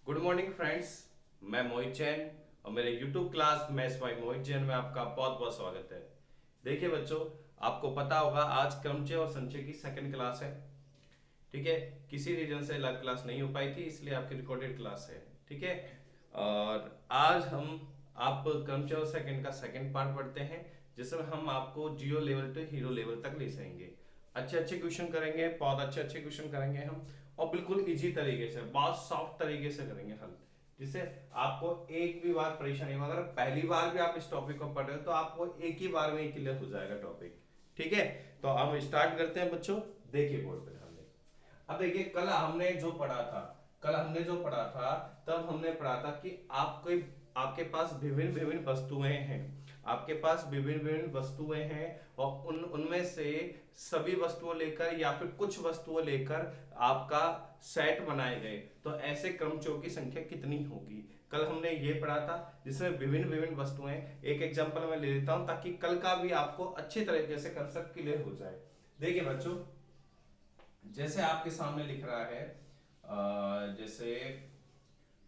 Good morning friends. मैं मोहित जैन और मेरे यूट्यूब क्लास मैथ्स बाय मोहित जैन में आपका बहुत बहुत स्वागत है। देखिए बच्चों, आपको पता होगा आज क्रमचय और संचय की सेकंड क्लास है। ठीक है, किसी रीजन से अलग क्लास नहीं हो पाई थी, इसलिए आपकी रिकॉर्डेड क्लास है। ठीक है, और आज हम आप क्रमचय और सेकंड का सेकंड पार्ट पढ़ते हैं, जिसमें हम आपको zero level to hero level तक ले जाएंगे। अच्छे अच्छे क्वेश्चन करेंगे, बहुत अच्छे अच्छे क्वेश्चन करेंगे हम, और बिल्कुल इजी तरीके से, बहुत सॉफ्ट तरीके से करेंगे हल, जिससे आपको एक भी बार परेशानी होगा। अगर पहली बार भी आप इस टॉपिक को पढ़ रहे हो तो आपको एक ही बार में ही क्लियर हो जाएगा टॉपिक। ठीक है, तो हम स्टार्ट करते हैं बच्चों। देखिए बोर्ड पे ध्यान दें। अब देखिए, कल हमने जो पढ़ा था, तब हमने पढ़ा था कि आपके पास विभिन्न विभिन्न वस्तुएं हैं। आपके पास विभिन्न विभिन्न वस्तुएं हैं, और उनमें से सभी वस्तुओं लेकर या फिर कुछ वस्तुओं लेकर आपका सेट बनाए गए, तो ऐसे क्रमचयों की संख्या कितनी होगी। कल हमने ये पढ़ा था, जिसमें विभिन्न विभिन्न वस्तुएं। एक एग्जांपल मैं ले लेता हूं, ताकि कल का भी आपको अच्छी तरीके से कंसेप्ट क्लियर हो जाए। देखिए बच्चों, जैसे आपके सामने लिख रहा है, जैसे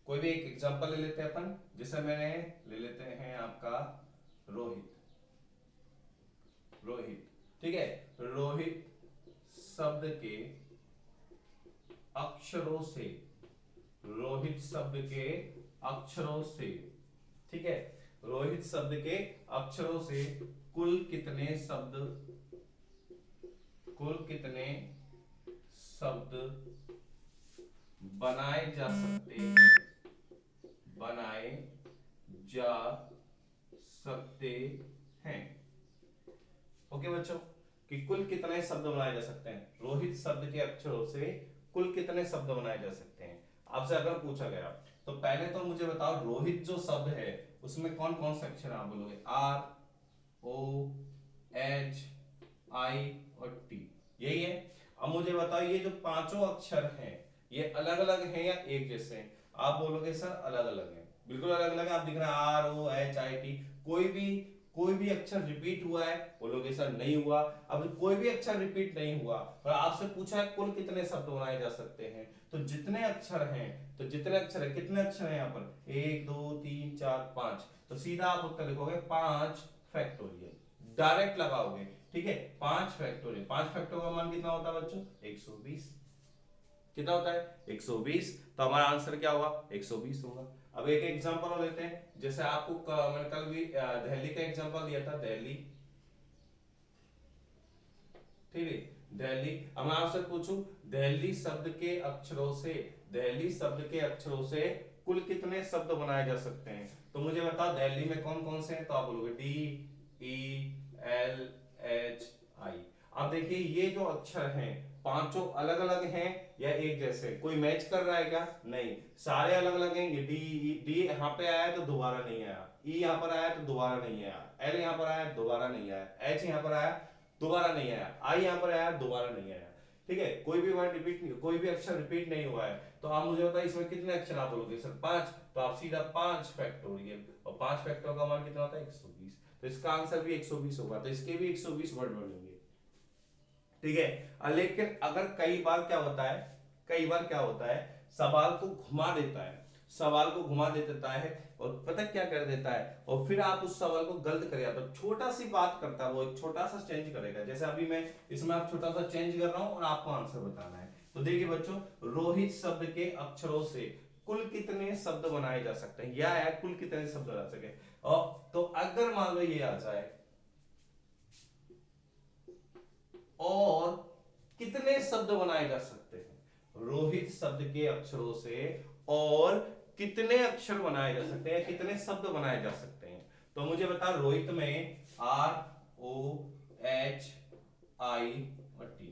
कोई भी एक एग्जांपल ले लेते हैं अपन। जैसे मैंने ले लेते हैं आपका रोहित। रोहित, ठीक है। रोहित शब्द के अक्षरों से, रोहित शब्द के अक्षरों से, ठीक है, रोहित शब्द के अक्षरों से कुल कितने शब्द, कुल कितने शब्द बनाए जा सकते हैं, बनाए जा सकते हैं। ओके बच्चों, कि कुल कितने शब्द बनाए जा सकते हैं, रोहित शब्द के अक्षरों से कुल कितने शब्द बनाए जा सकते हैं। आपसे अगर पूछा गया, तो पहले तो मुझे बताओ, रोहित जो शब्द है उसमें कौन कौन से अक्षर आप बोलोगे। आर, ओ, एच, आई और टी, यही है। अब मुझे बताओ, ये जो पांचों अक्षर हैं, ये अलग अलग हैं या एक जैसे हैं। आप बोलोगे सर अलग अलग हैं, बिल्कुल अलग अलग है। आप दिख रहा है R, O, H, I, T. कोई भी अक्षर रिपीट हुआ है, बोलोगे सर नहीं हुआ। अब कोई भी अक्षर रिपीट नहीं हुआ, और आपसे पूछा है कुल कितने शब्द बनाए जा सकते हैं, तो जितने अक्षर हैं, तो जितने अक्षर है, कितने अक्षर हैं यहाँ पर, एक, दो, तीन, चार, पांच, तो सीधा आप उत्तर लिखोगे 5 फैक्टोरियल, डायरेक्ट लगाओगे। ठीक है, 5 फैक्टोरियल, 5 फैक्टोरियल का मान कितना होता है बच्चों, 120। कितना होता है, 120। तो हमारा आंसर क्या होगा, 120 होगा। अब एक एग्जांपल और लेते हैं। जैसे आपको मैंने कल भी दिल्ली का एग्जांपल दिया था, दिल्ली। ठीक है, दिल्ली। अब मैं आपसे पूछूं, दिल्ली शब्द के अक्षरों से, दिल्ली शब्द के अक्षरों से कुल कितने शब्द बनाए जा सकते हैं। तो मुझे बताओ, दिल्ली में कौन कौन से हैं। तो आप बोलोगे डी, ई, एल, एच, आई। अब देखिए, ये जो अक्षर हैं, पांचों अलग अलग हैं या एक जैसे, कोई मैच कर रहा है क्या, नहीं, सारे अलग अलग हैं। ये डी यहाँ पे आया तो दोबारा नहीं आया, ई यहाँ पर आया तो दोबारा नहीं आया, एल यहाँ पर आया दोबारा नहीं आया, एच यहाँ पर आया दोबारा नहीं आया, आई यहाँ पर आया दोबारा नहीं आया। ठीक है, कोई भी वर्ड रिपीट नहीं, कोई भी अक्षर रिपीट नहीं हुआ है। तो आप मुझे बताइए, इसमें कितने अक्षर आप बोलोगे सर 5। तो आप सीधा 5 फैक्टोरियल, और 5 फैक्टोरियल का मान कितना होता है, 120। तो इसका आंसर भी 120 होगा, तो इसके भी 120 वर्ड बनेंगे। ठीक है, लेकिन अगर कई बार क्या होता है, कई बार क्या होता है, सवाल को घुमा देता है, सवाल को घुमा दे देता है, और पता क्या कर देता है, और फिर आप उस सवाल को गलत कर जाते हो। छोटा सी बात करता है वो, एक छोटा सा चेंज करेगा। जैसे अभी मैं इसमें आप छोटा सा चेंज कर रहा हूं और आपको आंसर बताना है। तो देखिए बच्चों, रोहित शब्द के अक्षरों से कुल कितने शब्द बनाए जा सकते हैं, या है कुल कितने शब्द बना सके। और तो अगर मान लो ये आ जाए, और कितने शब्द बनाए जा सकते हैं, रोहित शब्द के अक्षरों से और कितने अक्षर बनाए जा सकते हैं, कितने शब्द बनाए जा सकते हैं। तो मुझे बता, रोहित में आर, ओ, एच, आई और टी,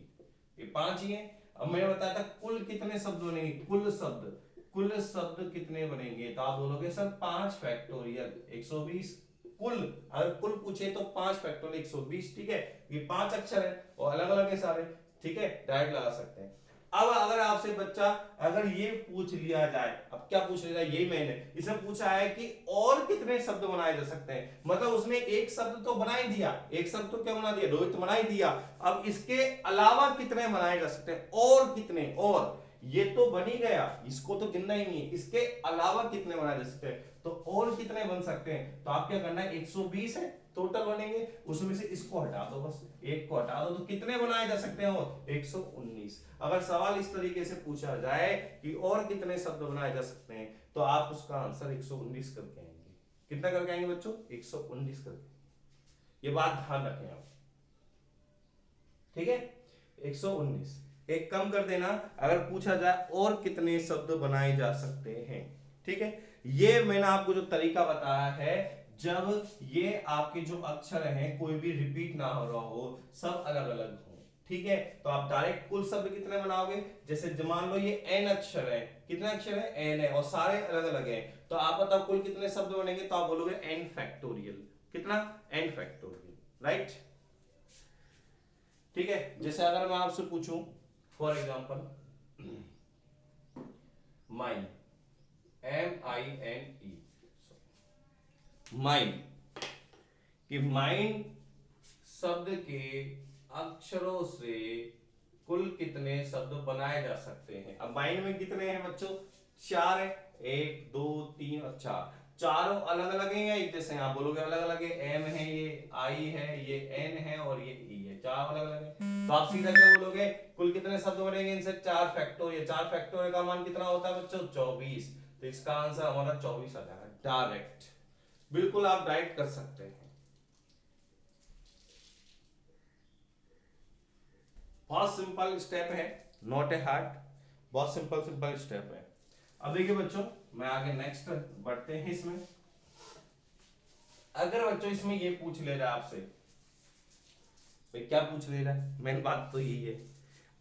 ये 5 ही है। अब मैंने बताया था कुल कितने शब्द बनेंगे, कुल शब्द, कुल शब्द कितने बनेंगे। तो आप बोलोगे सर 5 फैक्टोरियल 120। कुल, अगर कुल पूछे तो 5 फैक्टोरियल 120। ठीक है, ये 5 अक्षर है और अलग अलग है सारे। ठीक है, डायरेक्ट लगा सकते हैं। अब अगर आपसे बच्चा, अगर ये पूछ लिया जाए, अब क्या पूछ लिया जाए, यही मैंने इसमें पूछा है कि और कितने शब्द बनाए जा सकते हैं, मतलब उसने एक शब्द तो बना ही दिया, एक शब्द तो क्या बना दिया, रोहित बना ही दिया। अब इसके अलावा कितने बनाए जा सकते हैं, और कितने, और ये तो बन ही गया, इसको तो गिनना ही नहीं है, इसके अलावा कितने बनाए जा सकते हैं, तो और कितने बन सकते हैं, तो आप क्या करना है, 120 है टोटल बनेंगे, उसमें से इसको हटा दो, बस एक को हटा दो, तो कितने बनाए जा सकते हैं, और 119। अगर सवाल इस तरीके से पूछा जाए कि और कितने शब्द बनाए जा सकते हैं, तो आप उसका आंसर 119 करके आएंगे। कितना करके आएंगे बच्चों, 119 करके। ये बात ध्यान रखें आप, ठीक है, 119। एक कम कर देना, अगर पूछा जाए और कितने शब्द बनाए जा सकते हैं, ठीक है। ये मैंने आपको जो तरीका बताया है, जब ये आपके जो अक्षर हैं कोई भी रिपीट ना हो रहा हो, सब अलग अलग हो, ठीक है, तो आप डायरेक्ट कुल शब्द कितने बनाओगे, जैसे मान लो ये एन अक्षर है, कितने अक्षर है, एन है, और सारे अलग अलग हैं, तो आप बताओ कुल कितने शब्द बनेंगे, तो आप बोलोगे एन फैक्टोरियल। कितना, एन फैक्टोरियल, राइट। ठीक है, जैसे अगर मैं आपसे पूछूं for example mine, MINE, mind, कि माइंड शब्द के अक्षरों से कुल कितने शब्द बनाए जा सकते हैं। अब माइंड में कितने हैं बच्चों, 4 है, 1 2 3 और 4, चारों अलग अलग हैं या एक जैसे हैं, आप बोलोगे अलग अलग है, एम है, ये आई है, ये एन है और ये ई है, चार अलग अलग है, तो आप सीधा क्या बोलोगे, कुल कितने शब्द बनेंगे इनसे, 4 फैक्टोरियल, 4 फैक्टोरियल का मान कितना होता है बच्चों, 24, तो इसका आंसर हमारा 24 आ जाएगा डायरेक्ट, बिल्कुल आप डायरेक्ट कर सकते हैं। बहुत सिंपल स्टेप है, नॉट ए हार्ड, बहुत सिंपल सिंपल स्टेप है। अब देखिए बच्चों, मैं आगे नेक्स्ट बढ़ते हैं इसमें। अगर बच्चों इसमें ये पूछ ले रहा है आपसे, भाई क्या पूछ ले रहा है, मेन बात तो यही है।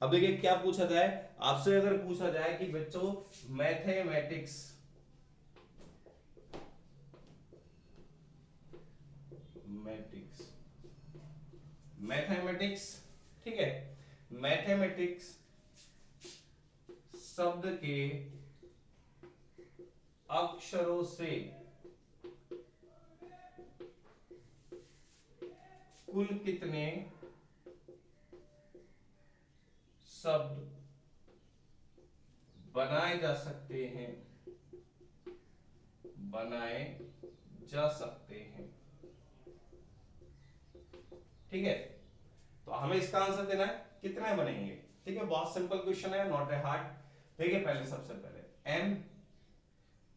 अब देखिए क्या पूछा जाए आपसे, अगर पूछा जाए कि बच्चों मैथमेटिक्स, मैट्रिक्स, मैथमेटिक्स, ठीक है, मैथमेटिक्स शब्द के अक्षरों से कुल कितने शब्द बनाए जा सकते हैं, बनाए जा सकते हैं, ठीक है, तो हमें इसका आंसर देना है कितने बनेंगे, ठीक है, बहुत सिंपल क्वेश्चन है, नॉट ए हार्ड। देखिए पहले, सबसे पहले एम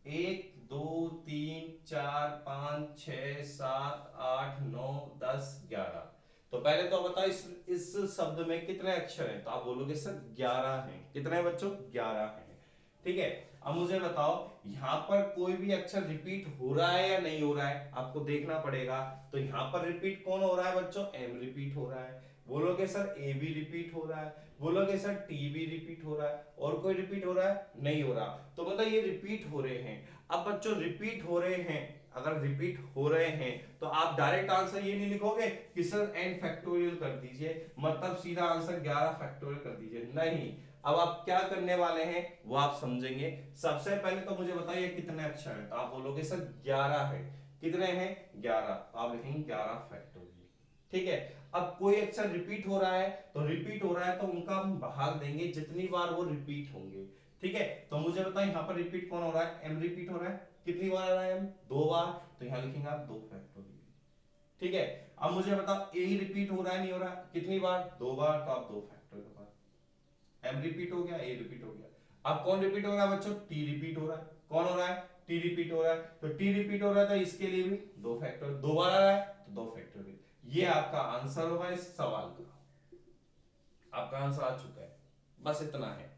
1 2 3 4 5 6 7 8 9 10 11, तो पहले तो बताओ इस शब्द में कितने अक्षर हैं, तो आप बोलोगे सर 11 हैं, कितने हैं बच्चों, 11 हैं, ठीक है। अब मुझे बताओ यहाँ पर कोई भी अक्षर रिपीट हो रहा है या नहीं हो रहा है, आपको देखना पड़ेगा, तो यहाँ पर रिपीट कौन हो रहा है बच्चों, एम रिपीट हो रहा है, बोलोगे सर ए भी रिपीट हो रहा है, बोलोगे सर टी भी रिपीट हो रहा है, और कोई रिपीट हो रहा है, नहीं हो रहा, तो मतलब ये रिपीट हो रहे हैं। अब बच्चों रिपीट हो रहे हैं, अगर रिपीट हो रहे हैं तो आप डायरेक्ट आंसर ये नहीं लिखोगे कि सर n फैक्टोरियल कर दीजिए, मतलब सीधा आंसर 11 फैक्टोरियल कर दीजिए, नहीं। अब आप क्या करने वाले हैं वो आप समझेंगे। सबसे पहले तो मुझे बताइए कितने अक्षर हैं, तो आप बोलोगे सर 11 है, कितने हैं 11, तो आप लिखेंगे 11 फैक्टोरियल, ठीक है। अब कोई अक्षर रिपीट हो रहा है, तो रिपीट हो रहा है तो उनका हम भाग देंगे जितनी बार वो रिपीट होंगे, ठीक है। तो मुझे बताओ यहाँ पर रिपीट कौन हो रहा है, एम रिपीट हो रहा है, कितनी बार आ रहा है एम, 2 बार, तो यहाँ लिखेंगे आप 2 फैक्टोरियल, ठीक है। अब मुझे बताओ ए रिपीट हो रहा है, नहीं हो रहा, कितनी बार, 2 बार, तो आप 2 फैक्टोरियल, एम रिपीट हो गया, ए रिपीट हो गया। अब कौन रिपीट हो रहा है बच्चों, टी रिपीट हो रहा है, कौन हो रहा है, टी रिपीट हो रहा है, तो टी रिपीट हो रहा है तो इसके लिए भी 2 फैक्टर, 2 बार आ रहा है तो 2 फैक्टोरियल। ये आपका आंसर होगा इस सवाल का, आपका आंसर आ चुका है, बस इतना है,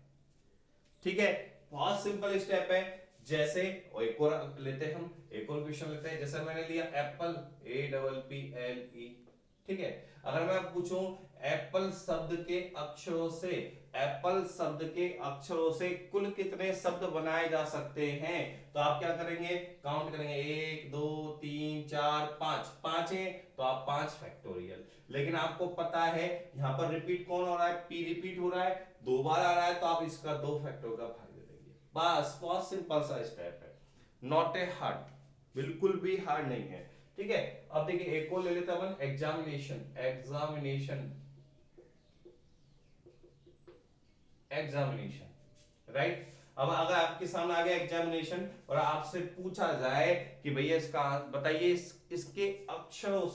ठीक है। बहुत सिंपल स्टेप है। जैसे और एक और लेते हैं, हम एक और क्वेश्चन लेते हैं, जैसे मैंने लिया एप्पल, APPLE, ठीक है। अगर मैं पूछूं एप्पल शब्द के अक्षरों से, एप्पल शब्द के अक्षरों से कुल कितने शब्द बनाए जा सकते हैं, तो आप क्या करेंगे, काउंट करेंगे, 1 2 3 4 5, 5 है तो आप 5 फैक्टोरियल। लेकिन आपको पता है यहाँ पर रिपीट कौन हो रहा है, पी रिपीट हो रहा है, 2 बार आ रहा है, तो आप इसका 2 फैक्टर का भाग दे देंगे, बस बहुत सिंपल सा स्टेप है, नॉट ए हार्ड, बिल्कुल भी हार्ड नहीं है, ठीक है। अब देखिए एक और ले लेते हैं अपन, एग्जामिनेशन, एग्जामिनेशन, एग्जामिनेशन, राइट। अब अगर आपके सामने आ गया एग्जामिनेशन और आपसे पूछा जाए कि भैया इसका बताइए इसके अक्षरों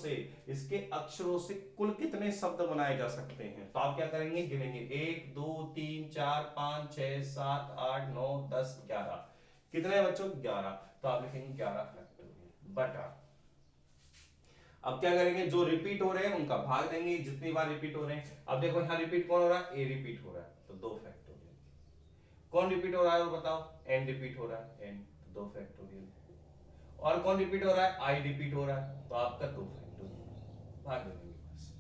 से कुल कितने शब्द बनाए जा सकते हैं, तो आप क्या करेंगे, गिनेंगे 1 2 3 4 5 6 7 8 9 10 11। कितने बच्चों, 11। तो आप लिखेंगे 11 फैक्टोरियल बटा, अब क्या करेंगे, जो रिपीट हो रहे हैं उनका भाग देंगे, जितनी बार रिपीट हो रहे हैं। अब देखो यहाँ रिपीट कौन हो रहा है, ए रिपीट हो रहा है तो 2 फैक्टोरियल। कौन रिपीट हो रहा है वो बताओ, एन रिपीट हो रहा है, एन तो 2 फैक्टोरियल। और कौन रिपीट हो रहा है, आई रिपीट हो रहा है तो आपका 2 फैक्टोरियल, भाग दे देंगे बस।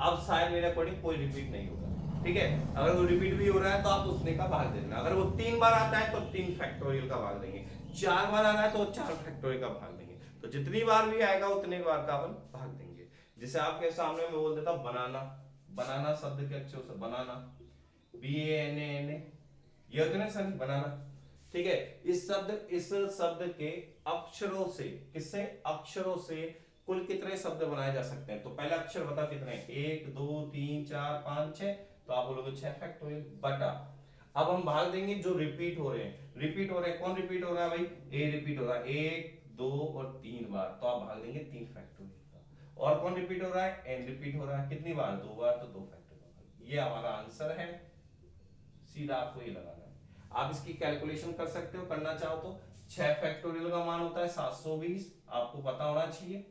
अब शायद मेरे अकॉर्डिंग कोई रिपीट नहीं होगा, ठीक है। अगर वो रिपीट भी हो रहा है तो आप उतने का भाग दे देना। अगर वो 3 बार आता है तो 3 फैक्टोरियल का भाग देंगे, 4 बार आ रहा है तो 4 फैक्टोरियल का भाग देंगे। तो जितनी बार भी आएगा उतने बार का अपन भाग देंगे। जैसे आपके सामने मैं बोल देता हूं बनाना, बनाना शब्द के अक्षरों से बनाना, BANA, ये होते ना सर बनाना, ठीक है। इस शब्द के अक्षरों से, किससे, अक्षरों से कुल कितने शब्द बनाए जा सकते हैं, तो पहला अक्षर बताओ कितने, 1 2 3 4 5 6, तो आप बोलोगे 6 फैक्टोरियल बटा। अब हम भाग देंगे जो रिपीट हो रहे हैं, रिपीट हो रहे हैं, कौन रिपीट हो रहा है भाई, ए रिपीट हो रहा है 1 2 और 3 बार, तो आप भाग देंगे 3 फैक्टोरियल का। और कौन रिपीट हो रहा है, एन रिपीट हो रहा है, कितनी बार, 2 बार, तो 2 फैक्टोरियल। ये हमारा आंसर है, सीधा आपको ये लगाना है। आप इसकी कैलकुलेशन कर सकते हो, करना चाहो तो। 6 फैक्टोरियल का मान होता है 720, आपको पता होना चाहिए।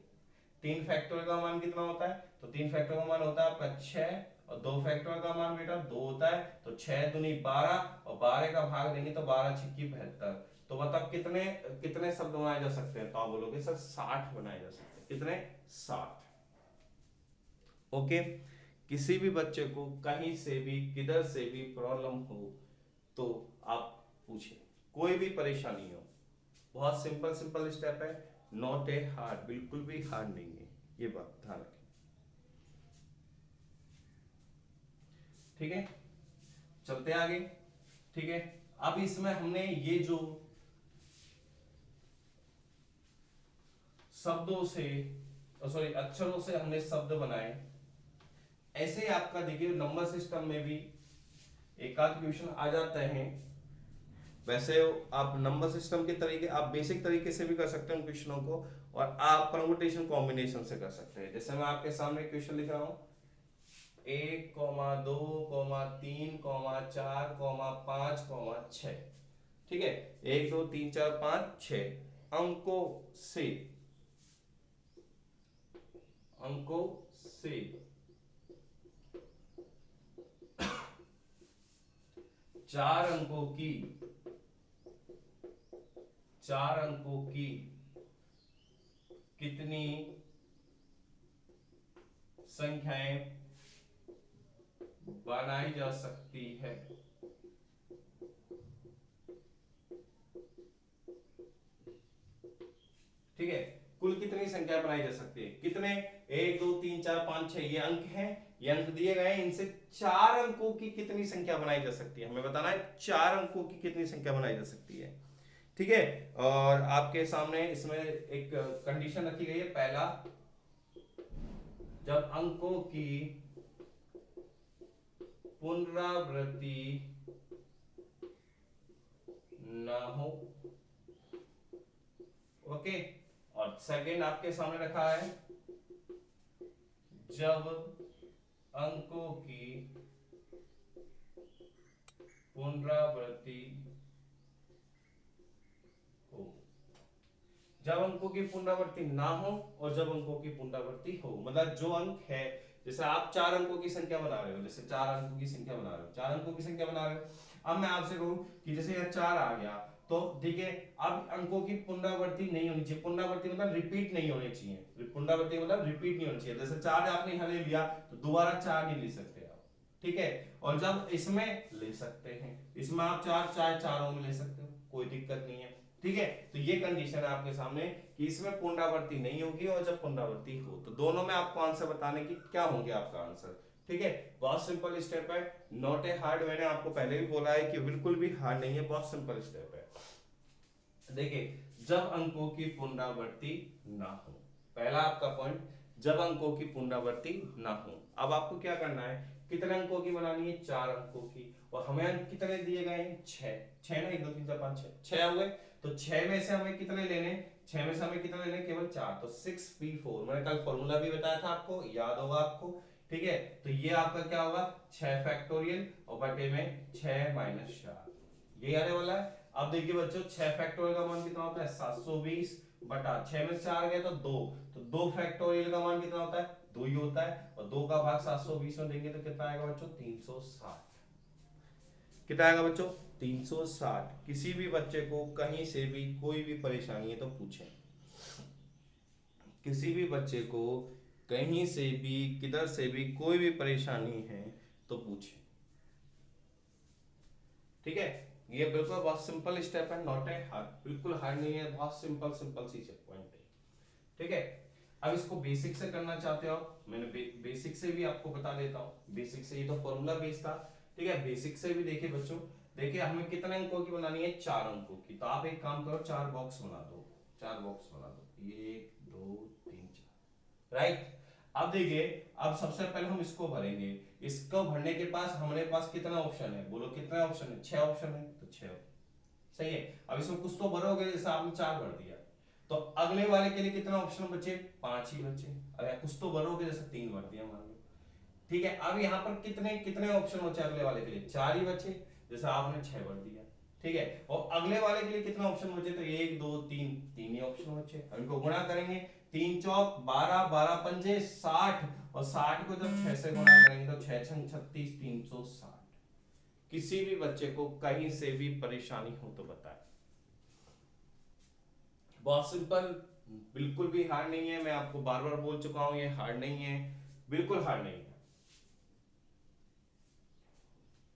3 फैक्टोरियल का मान कितना होता है, तो 3 फैक्टोरियल का मान होता है आपका 6, और 2 फैक्टोरियल का मान बेटा 2 होता है, तो 6 दूनी 12, और 12 का भाग देंगे तो 12 छिक्की 72। तो बताओ कितने कितने शब्द बनाए जा सकते हैं, तो आप बोलोगे सर 60 बनाए जा सकते हैं, कितने, 60। ओके। किसी भी बच्चे को कहीं से भी किधर से भी प्रॉब्लम हो तो आप पूछें, कोई भी परेशानी हो, बहुत सिंपल सिंपल स्टेप है, नॉट ए हार्ड, बिल्कुल भी हार्ड नहीं है, ये बात ध्यान रखें, ठीक है। चलते आगे, ठीक है। अब इसमें हमने ये जो शब्दों से, सॉरी अक्षरों से हमने शब्द बनाए, ऐसे ही आपका देखिए नंबर सिस्टम में भी एक आध क्वेश्चन आ जाते हैं। वैसे आप नंबर सिस्टम के तरीके, आप बेसिक तरीके से भी कर सकते हैं क्वेश्चनों को, और आप परमुटेशन कॉम्बिनेशन से कर सकते हैं। जैसे मैं आपके सामने क्वेश्चन लिख रहा हूं, 1,2,3,4,5,6, ठीक है। 1 2 3 4 5 6 अंकों से, अंकों से 4 अंकों की, 4 अंकों की कितनी संख्याएं बनाई जा सकती है, ठीक है। कुल कितनी संख्या बनाई जा सकती है, कितने, 1 2 3 4 5 6 ये अंक हैं, ये अंक दिए गए हैं, इनसे 4 अंकों की कितनी संख्या बनाई जा सकती है, हमें बताना है 4 अंकों की कितनी संख्या बनाई जा सकती है, ठीक है। और आपके सामने इसमें एक कंडीशन रखी गई है, पहला, जब अंकों की पुनरावृत्ति ना हो, ओके। और सेकंड आपके सामने रखा है, जब अंकों की पुनरावृत्ति हो, जब अंकों की पुनरावृत्ति ना हो और जब अंकों की पुनरावृत्ति हो, मतलब जो अंक है, जैसे आप 4 अंकों की संख्या बना रहे हो, जैसे 4 अंकों की संख्या बना रहे हो, 4 अंकों की संख्या बना रहे हो, अब मैं आपसे कहूं कि जैसे यह 4 आ गया, तो ठीक है, अब अंकों की पुनरावृत्ति नहीं होनी चाहिए, पुनरावृत्ति मतलब रिपीट नहीं होनी चाहिए, पुनरावृत्ति मतलब रिपीट नहीं होनी चाहिए। जैसे 4 आपने यहां ले लिया तो दोबारा 4 नहीं ले सकते आप, ठीक है। और जब इसमें ले सकते हैं, इसमें आप 4 चाहे चारों में ले सकते हो, कोई दिक्कत नहीं है, ठीक है। तो ये कंडीशन है आपके सामने कि इसमें पुनरावृत्ति नहीं होगी, और जब पुनरावृत्ति हो तो दोनों में आपको आंसर बताने की क्या होंगे आपका आंसर, ठीक है। बहुत सिंपल स्टेप है, नॉट ए हार्ड, मैंने आपको पहले भी बोला है कि बिल्कुल भी हार्ड नहीं है, बहुत सिंपल स्टेप है। देखिए जब अंकों की पुनरावृत्ति ना हो, पहला आपका पॉइंट, जब अंकों की पुनरावृत्ति ना हो। अब आपको क्या करना है, कितने अंकों की बनानी है, 4 अंकों की। और हमें अंक कितने दिए गए हैं, 6। 6 ना, 1 2 3 4 5 6, 6 हो गए। तो 6 में से हमें कितने लेने, 6 में से हमें कितने लेने, केवल 4। तो 6p4, मैंने कल फॉर्मूला भी बताया था आपको, याद होगा आपको। ठीक है, तो ये आपका क्या होगा, 6 फैक्टोरियल और बटे में 6 माइनस 4, ये आने वाला है। अब देखिए बच्चों, 6 फैक्टोरियल का मान कितना होता है, 720 बटा 6 में 4 गया तो 2, तो 2 फैक्टोरियल का मान कितना होता है, 2 ही होता है। और 2 का भाग 720 में देंगे तो कितना आएगा बच्चों, 360। कितना आएगा बच्चों, 360। किसी भी बच्चे को कहीं से भी कोई भी परेशानी है तो पूछें, किसी भी बच्चे को कहीं से भी किधर से भी कोई भी परेशानी है तो पूछें। ठीक है, ये बिल्कुल बहुत सिंपल स्टेप है, नॉट ए हार्ड, बिल्कुल हार्ड नहीं है, बहुत सिंपल सिंपल सी पॉइंट है। ठीक है, अब इसको बेसिक से करना चाहते हो, मैंने बेसिक से भी आपको बता देता हूं। बेसिक से, ये तो फॉर्मूला बेस था। ठीक है, बेसिक से भी देखिए बच्चों, देखिए हमें कितने अंकों की बनानी है, 4 अंकों की। तो आप एक काम करो, 4 बॉक्स बना दो, 4 बॉक्स बना दो, 1 2 3 4, राइट। अब देखिए, अब सबसे पहले हम इसको भरेंगे। इसको भरने के पास हमारे पास कितना ऑप्शन है, बोलो कितना ऑप्शन है, 6 ऑप्शन है। तो 6, सही है। अब इसमें कुछ तो भरोगे, जैसे आपने 4 भर दिया, तो अगले वाले के लिए कितना ऑप्शन बचे, 5 ही बचे। अगर कुछ तो भरोगे, जैसे 3 भर दिया मान लो। ठीक है, अब यहाँ पर कितने कितने ऑप्शन बचे अगले वाले के लिए, 4 ही बचे, जैसे आपने 6 भर दिया। ठीक है, और अगले वाले के लिए कितना ऑप्शन बचे, तो 1 2 3, 3 ही ऑप्शन बचे। हम इनको गुणा करेंगे, 3 चौक 12, 12 पंजे 60, और 60 को जब 6 से गुणा करेंगे तो 6 छंग 36, 360। किसी भी बच्चे को कहीं से भी परेशानी हो तो बताए। बहुत सिंपल, बिल्कुल भी हार्ड नहीं है। मैं आपको बार बार बोल चुका हूं, ये हार्ड नहीं है, बिल्कुल हार्ड नहीं है।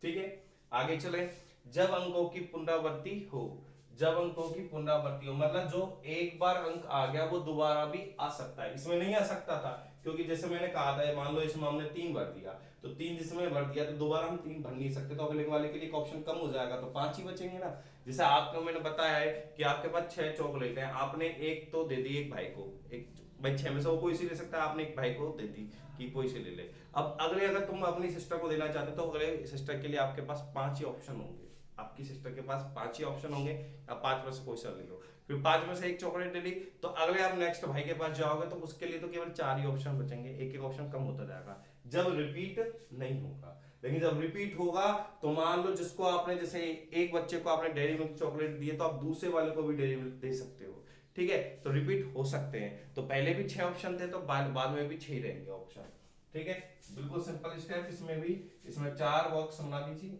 ठीक है, आगे चले। जब अंकों की पुनरावृत्ति हो, जब अंकों की पुनरावृत्ति हो मतलब जो एक बार अंक आ गया वो दोबारा भी आ सकता है। इसमें नहीं आ सकता था, क्योंकि जैसे मैंने कहा था, मान लो इसमें हमने 3 भर दिया, तो 3 जिसमें भर दिया तो दोबारा हम 3 भर नहीं सकते, तो अगले वाले के लिए एक ऑप्शन कम हो जाएगा, तो 5 ही बचेंगे ना। जैसे आपको मैंने बताया है कि आपके पास 6 चॉकलेट है, आपने एक तो दे दी एक भाई को, एक भाई 6 में से वो कोई सी ले सकता है, आपने एक भाई को दे दी कि कोई सी ले ले। अब अगले, अगर तुम अपनी सिस्टर को देना चाहते हो तो अगले सिस्टर के लिए आपके पास 5 ही ऑप्शन होंगे, आपकी सिस्टर के पास 5 ही ऑप्शन होंगे। आप 5 में से कोई सा ले लो, फिर 5 में से एक चॉकलेट ले ली, तो अगले आप नेक्स्ट भाई के पास जाओगे तो उसके लिए तो केवल 4 ही ऑप्शन बचेंगे, एक एक ऑप्शन कम होता जाएगा जब रिपीट नहीं होगा। लेकिन जब रिपीट होगा तो मान लो जिसको आपने, जैसे एक बच्चे को आपने डेयरी मिल्क चॉकलेट दिए, तो आप दूसरे वाले को भी डेयरी मिल्क दे सकते हो। ठीक है, तो रिपीट हो सकते हैं। तो पहले भी 6 ऑप्शन थे, तो बाद में भी 6 ही रहेंगे ऑप्शन। ठीक है, बिल्कुल सिंपल स्टेप। इसमें भी, इसमें 4 बॉक्स बना दीजिए।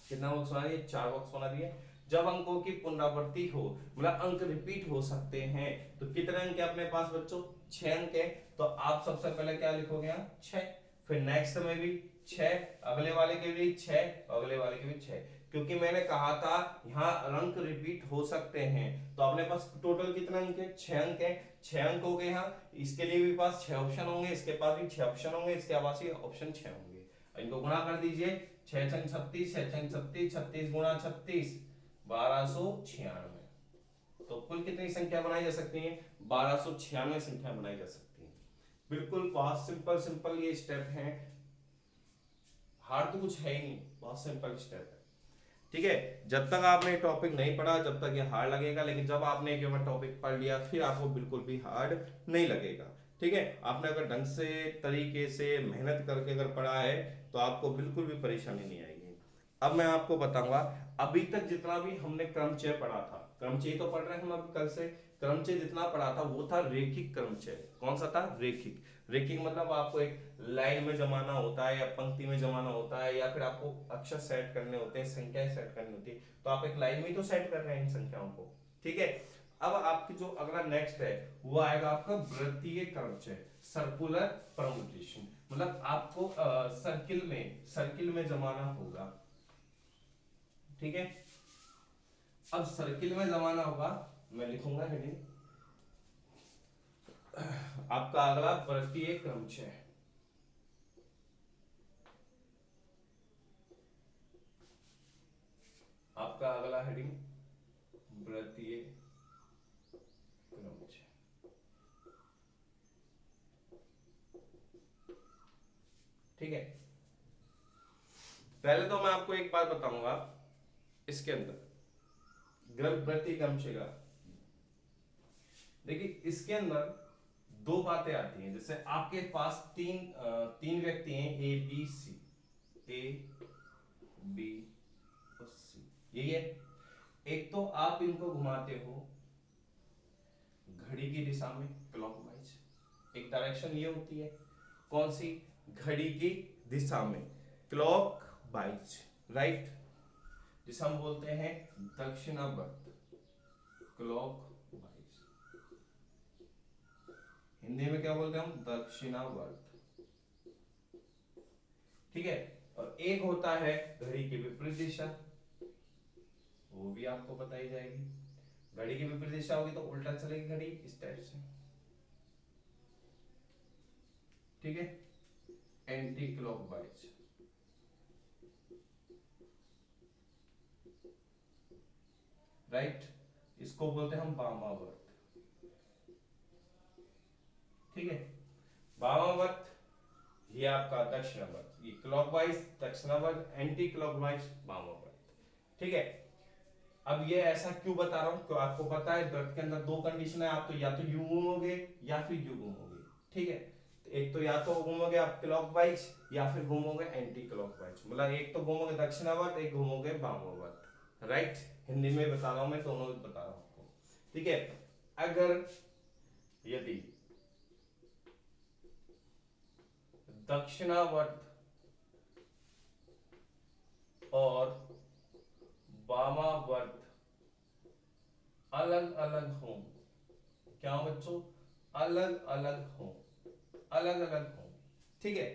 कितना बॉक्स बना दिए, 4 बॉक्स बना दिए। जब अंकों की पुनरावृत्ति हो, मतलब अंक रिपीट हो सकते हैं, तो कितने अंक है अपने पास बच्चों, 6 अंक है। तो आप सबसे पहले क्या लिखोगे यहाँ, 6। फिर नेक्स्ट में भी 6, अगले वाले के भी 6, अगले वाले के भी 6। क्योंकि मैंने कहा था यहाँ अंक रिपीट हो सकते हैं, तो अपने पास टोटल कितने अंक है, 6 अंक है। 6 अंक हो गए यहाँ, इसके लिए भी पास 6 ऑप्शन होंगे, इसके पास भी 6 ऑप्शन होंगे, इसके पास भी ऑप्शन 6 होंगे। इनको गुणा कर दीजिए, 6 छंग 36, 6 छंग 36, 36 गुणा 36, 1296। तो कुल कितनी संख्या बनाई जा सकती है, 1296 संख्या बनाई जा सकती है। बिल्कुल बहुत सिंपल सिंपल ये स्टेप है, हार्ड तो कुछ है ही नहीं, बहुत सिंपल स्टेप है। ठीक है, जब तक आपने टॉपिक नहीं पढ़ा जब तक ये हार्ड लगेगा, लेकिन जब आपने एक बार टॉपिक पढ़ लिया फिर आपको बिल्कुल भी हार्ड नहीं लगेगा। ठीक है, आपने अगर ढंग से तरीके से मेहनत करके अगर पढ़ा है तो आपको बिल्कुल भी परेशानी नहीं आएगी। अब मैं आपको बताऊंगा, अभी तक जितना भी हमने क्रमचय पढ़ा था, क्रमचय तो पढ़ रहे हैं हम अभी कल से, क्रमचय जितना पढ़ा था वो था रेखिक क्रमचय। कौन सा था, रेखिक। रेखिक मतलब आपको एक लाइन में जमाना होता है या पंक्ति में जमाना होता है, या फिर आपको अक्षर सेट करने होते हैं, संख्याएं सेट करनी होती है, तो आप एक लाइन में तो सेट कर रहे हैं इन संख्याओं को। ठीक है, अब आपकी जो अगला नेक्स्ट है वो आएगा आपका वृत्तीय क्रमचय, सर्कुलर परमुटेशन। मतलब आपको सर्किल में जमाना होगा। ठीक है, अब सर्किल में जमाना होगा, मैं लिखूंगा हेडिंग, आपका अगला वृत्तीय क्रमचय। आपका अगला हेडिंग वृत्तीय क्रमचय। ठीक है। पहले तो मैं आपको एक बात बताऊंगा, इसके अंदर गर्भवती क्रमशिका, देखिए इसके अंदर दो बातें आती हैं। जैसे आपके पास तीन व्यक्ति हैं, A B C, A B और सी, यही है। एक तो आप इनको घुमाते हो घड़ी की दिशा में क्लॉकवाइज, एक डायरेक्शन ये होती है, कौन सी, घड़ी की दिशा में क्लॉकवाइज, राइट, जिसे हम बोलते हैं दक्षिणावर्त, क्लॉकवाइज, हिंदी में क्या बोलते हैं हम, दक्षिणावर्त, ठीक है। और एक होता है घड़ी की विपरीत दिशा, वो भी आपको पता ही जाएगी। घड़ी की विपरीत दिशा होगी तो उल्टा चलेगी घड़ी, इस टाइप से, ठीक है, एंटी क्लॉकवाइज, राइट, इसको बोलते हैं हम वामावर्त, ठीक है। वामावर्त ये आपका दक्षिणावर्त, ये क्लॉकवाइज दक्षिणावर्त, एंटी क्लॉकवाइज वामावर्त, ठीक है। अब ये ऐसा क्यों बता रहा हूं, क्यों आपको पता है व्रत के अंदर दो कंडीशन है, आप तो या तो यूं घूमोगे या फिर यूं घूमोगे, ठीक है। तो एक तो या तो घूमोगे आप क्लॉकवाइज या फिर घूमोगे एंटी क्लॉकवाइज, मतलब एक तो घूमोगे दक्षिणावर्त, एक घूमोगे वामावर्त, राइट। हिंदी में बता रहा हूं मैं, दोनों बता रहा हूं आपको, ठीक है। अगर यदि दक्षिणावर्त और वामावर्त अलग अलग हो, क्या हो बच्चों, अलग अलग हो, अलग अलग हो, ठीक है।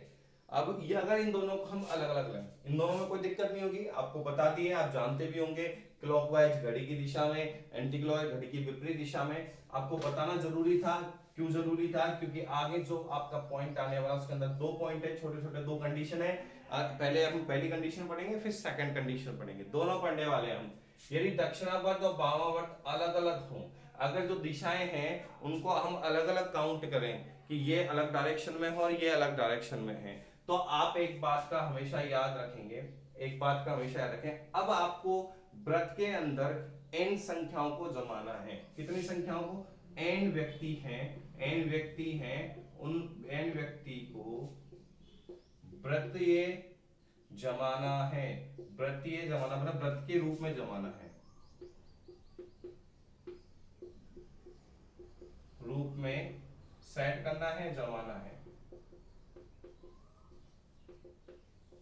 अब ये अगर इन दोनों को हम अलग अलग लें, इन दोनों में कोई दिक्कत नहीं होगी, आपको बता दिए, आप जानते भी होंगे, क्लॉकवाइज घड़ी की दिशा में, एंटी क्लॉकवाइज घड़ी की विपरीत दिशा में, आपको बताना जरूरी था। क्यों जरूरी था, क्योंकि आगे जो आपका पॉइंट आने वाला उसके अंदर दो पॉइंट है, छोटे छोटे दो कंडीशन है। पहले हम पहली कंडीशन पढ़ेंगे, फिर सेकंड कंडीशन पढ़ेंगे, दोनों पढ़ने वाले हैं हम। यदि दक्षिणावर्त और वामावर्त अलग अलग हों, अगर जो दिशाएं हैं उनको हम अलग अलग काउंट करें कि ये अलग डायरेक्शन में हो और ये अलग डायरेक्शन में है, तो आप एक बात का हमेशा याद रखेंगे, एक बात का हमेशा याद रखें, अब आपको व्रत के अंदर n संख्याओं को जमाना है। कितनी संख्याओं को, n व्यक्ति हैं, n व्यक्ति हैं, उन n व्यक्ति को व्रतीय जमाना है, व्रतीय जमाना मतलब व्रत के रूप में जमाना है, रूप में सेट करना है, जमाना है।